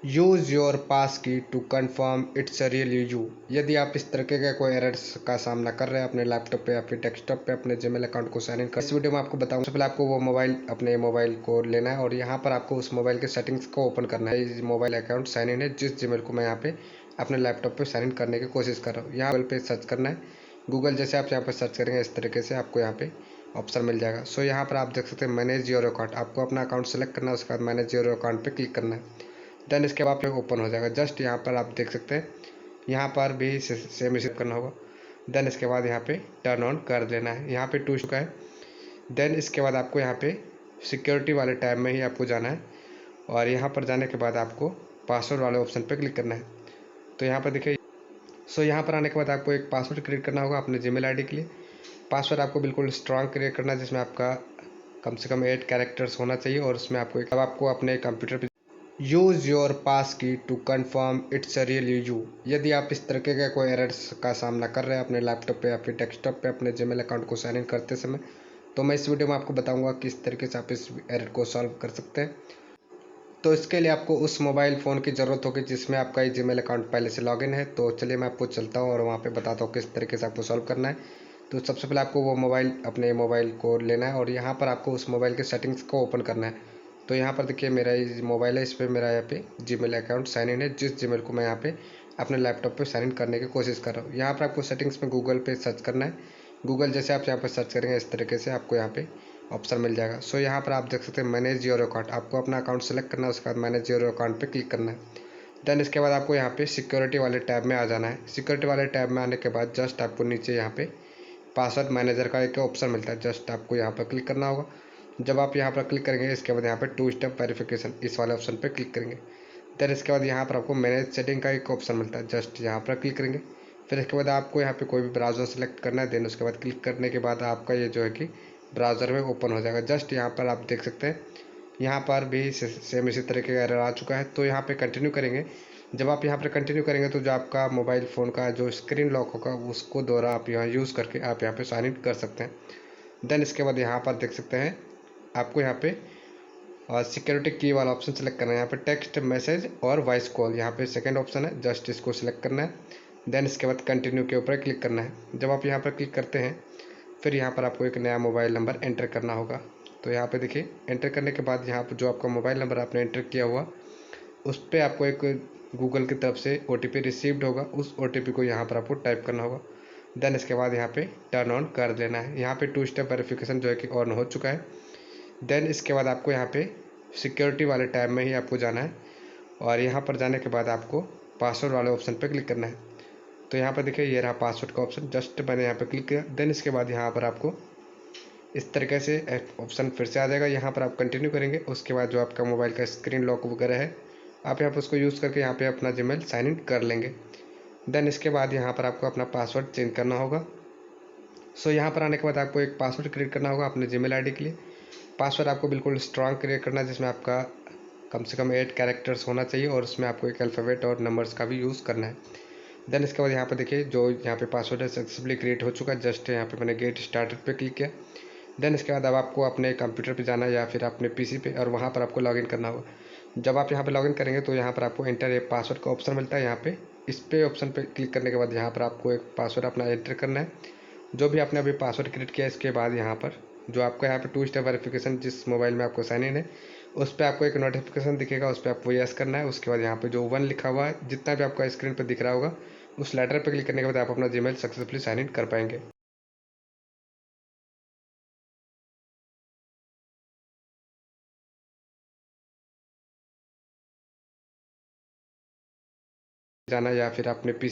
Use your passkey to confirm it's a real you. यदि आप इस तरीके का कोई एरर्स का सामना कर रहे हैं अपने लैपटॉप पे या फिर डेस्कटॉप पे अपने जीमेल अकाउंट को साइन इन कर, इस वीडियो में आपको बताऊंगा। सबसे पहले आपको वो अपने मोबाइल को लेना है और यहाँ पर आपको उस मोबाइल के सेटिंग्स को ओपन करना है। ये मोबाइल अकाउंट साइन इन है जिस जीमेल को मैं यहाँ पे अपने लैपटॉप पे साइन इन करने की कोशिश कर रहा हूँ। यहाँ गूगल पे सर्च करना है। गूगल जैसे आप यहाँ पर सर्च करेंगे इस तरीके से आपको यहाँ पे ऑप्शन मिल जाएगा। सो यहाँ पर आप देख सकते हैं मैनेज योर अकाउंट। आपको अपना अकाउंट सेलेक्ट करना है, उसके बाद मैनेज योर अकाउंट पे क्लिक करना है। देन इसके बाद पे ओपन हो जाएगा। जस्ट यहाँ पर आप देख सकते हैं यहाँ पर भी सेम रिसीव करना होगा। देन इसके बाद यहाँ पे टर्न ऑन कर देना है। यहाँ पे टू चुका है। देन इसके बाद आपको यहाँ पे सिक्योरिटी वाले टैब में ही आपको जाना है और यहाँ पर जाने के बाद आपको पासवर्ड वाले ऑप्शन पे क्लिक करना है। तो यहाँ पर देखिए, सो यहाँ पर आने के बाद आपको एक पासवर्ड क्रिएट करना होगा अपने जीमेल आईडी के लिए। पासवर्ड आपको बिल्कुल स्ट्रांग क्रिएट करना है जिसमें आपका कम से कम 8 कैरेक्टर्स होना चाहिए और उसमें आपको अपने कंप्यूटर पे use your passkey to confirm it's a real you. यदि आप इस तरीके का कोई एरर्स का सामना कर रहे हैं अपने लैपटॉप पे या फिर डेस्कटॉप पे अपने जीमेल अकाउंट को साइन इन करते समय, तो मैं इस वीडियो में आपको बताऊंगा किस तरीके से आप इस एरर को सॉल्व कर सकते हैं। तो इसके लिए आपको उस मोबाइल फ़ोन की ज़रूरत होगी जिसमें आपका ये जीमेल अकाउंट पहले से लॉगिन है। तो चलिए मैं आपको चलता हूँ और वहाँ पे बताता हूँ किस तरीके से आपको सॉल्व करना है। तो सबसे पहले आपको वो अपने मोबाइल को लेना है और यहाँ पर आपको उस मोबाइल के सेटिंग्स को ओपन करना है। तो यहाँ पर देखिए मेरा ये मोबाइल है, इस पर मेरा यहाँ पे जीमेल अकाउंट साइन इन है जिस जीमेल को मैं यहाँ पे अपने लैपटॉप पे साइन इन करने की कोशिश कर रहा हूँ। यहाँ पर आपको सेटिंग्स में गूगल पे सर्च करना है। गूगल जैसे आप यहाँ पर सर्च करेंगे इस तरीके से आपको यहाँ पे ऑप्शन मिल जाएगा। सो यहाँ पर आप देख सकते हैं मैनेज योर अकाउंट। आपको अपना अकाउंट सेलेक्ट करना है, उसके बाद मैनेज योर अकाउंट पे क्लिक करना है। देन इसके बाद आपको यहाँ पे सिक्योरिटी वाले टैब में आ जाना है। सिक्योरिटी वाले टैब में आने के बाद जस्ट आपको नीचे यहाँ पे पासवर्ड मैनेजर का एक ऑप्शन मिलता है, जस्ट आपको यहाँ पर क्लिक करना होगा। जब आप यहाँ पर क्लिक करेंगे इसके बाद यहाँ पे 2 स्टेप वेरिफिकेशन इस वाले ऑप्शन पे क्लिक करेंगे। देन इसके बाद यहाँ पर आपको मैनेज सेटिंग का एक ऑप्शन मिलता है, जस्ट यहाँ पर क्लिक करेंगे। फिर इसके बाद आपको यहाँ पे कोई भी ब्राउज़र सेलेक्ट करना है। देन उसके बाद क्लिक करने के बाद आपका ये जो है कि ब्राउज़र में ओपन हो जाएगा। जस्ट यहाँ पर आप देख सकते हैं यहाँ पर भी सेम इसी तरीके का एरर आ चुका है। तो यहाँ पे कंटिन्यू करेंगे। जब आप यहाँ पर कंटिन्यू करेंगे तो जो आपका मोबाइल फ़ोन का जो स्क्रीन लॉक होगा उसको द्वारा आप यहाँ यूज़ करके आप यहाँ पे साइन इन कर सकते हैं। देन इसके बाद यहाँ पर देख सकते हैं आपको यहाँ पे और सिक्योरिटी की वाला ऑप्शन सेलेक्ट करना है। यहाँ पे टेक्स्ट मैसेज और वॉइस कॉल यहाँ पे सेकंड ऑप्शन है, जस्ट इसको सिलेक्ट करना है। देन इसके बाद कंटिन्यू के ऊपर क्लिक करना है। जब आप यहाँ पर क्लिक करते हैं फिर यहाँ पर आपको एक नया मोबाइल नंबर एंटर करना होगा। तो यहाँ पे देखिए एंटर करने के बाद यहाँ पर जो आपका मोबाइल नंबर आपने एंटर किया हुआ उस पर आपको एक गूगल की तरफ से OTP रिसीव्ड होगा, उस OTP को यहाँ पर आपको टाइप करना होगा। देन इसके बाद यहाँ पे टर्न ऑन कर देना है। यहाँ पे 2 स्टेप वेरिफिकेशन जो है कि ऑन हो चुका है। देन इसके बाद आपको यहाँ पे सिक्योरिटी वाले टैब में ही आपको जाना है और यहाँ पर जाने के बाद आपको पासवर्ड वाले ऑप्शन पे क्लिक करना है। तो यहाँ पर देखिए ये रहा पासवर्ड का ऑप्शन, जस्ट मैंने यहाँ पे क्लिक किया। देन इसके बाद यहाँ पर आपको इस तरीके से ऑप्शन फिर से आ जाएगा। यहाँ पर आप कंटिन्यू करेंगे। उसके बाद जो आपका मोबाइल का स्क्रीन लॉक वगैरह है आप यहाँ पर उसको यूज़ करके यहाँ पे अपना जीमेल साइन इन कर लेंगे। देन इसके बाद यहाँ पर आपको अपना पासवर्ड चेंज करना होगा। सो यहाँ पर आने के बाद आपको एक पासवर्ड क्रिएट करना होगा अपने जीमेल आईडी के लिए। पासवर्ड आपको बिल्कुल स्ट्रांग क्रिएट करना है जिसमें आपका कम से कम 8 कैरेक्टर्स होना चाहिए और उसमें आपको एक अल्फ़ाबेट और नंबर्स का भी यूज़ करना है। देन इसके बाद यहाँ पर देखिए जो यहाँ पे पासवर्ड है सक्सेसफुली क्रिएट हो चुका है। जस्ट यहाँ पे मैंने गेट स्टार्टेड पे क्लिक किया। देन इसके बाद अब आपको अपने कंप्यूटर पे जाना है या फिर अपने PC पे और वहाँ पर आपको लॉगिन करना होगा। जब आप यहाँ पे लॉगिन करेंगे तो यहाँ पर आपको एंटर ए पासवर्ड का ऑप्शन मिलता है। यहाँ पे इस पे ऑप्शन पे क्लिक करने के बाद यहाँ पर आपको एक पासवर्ड अपना एंटर करना है जो भी आपने अभी पासवर्ड क्रिएट किया है। इसके बाद यहाँ पर जो आपका यहाँ पे 2 स्टेप वेरिफिकेशन जिस मोबाइल में आपको साइन इन है उस पर आपको एक नोटिफिकेशन दिखेगा, उस पर आपको यस करना है। उसके बाद यहाँ पे जो 1 लिखा हुआ है जितना भी आपका स्क्रीन पर दिख रहा होगा उस लेटर पर क्लिक करने के बाद आप अपना जीमेल सक्सेसफुली साइन इन कर पाएंगे। जाना या फिर अपने PC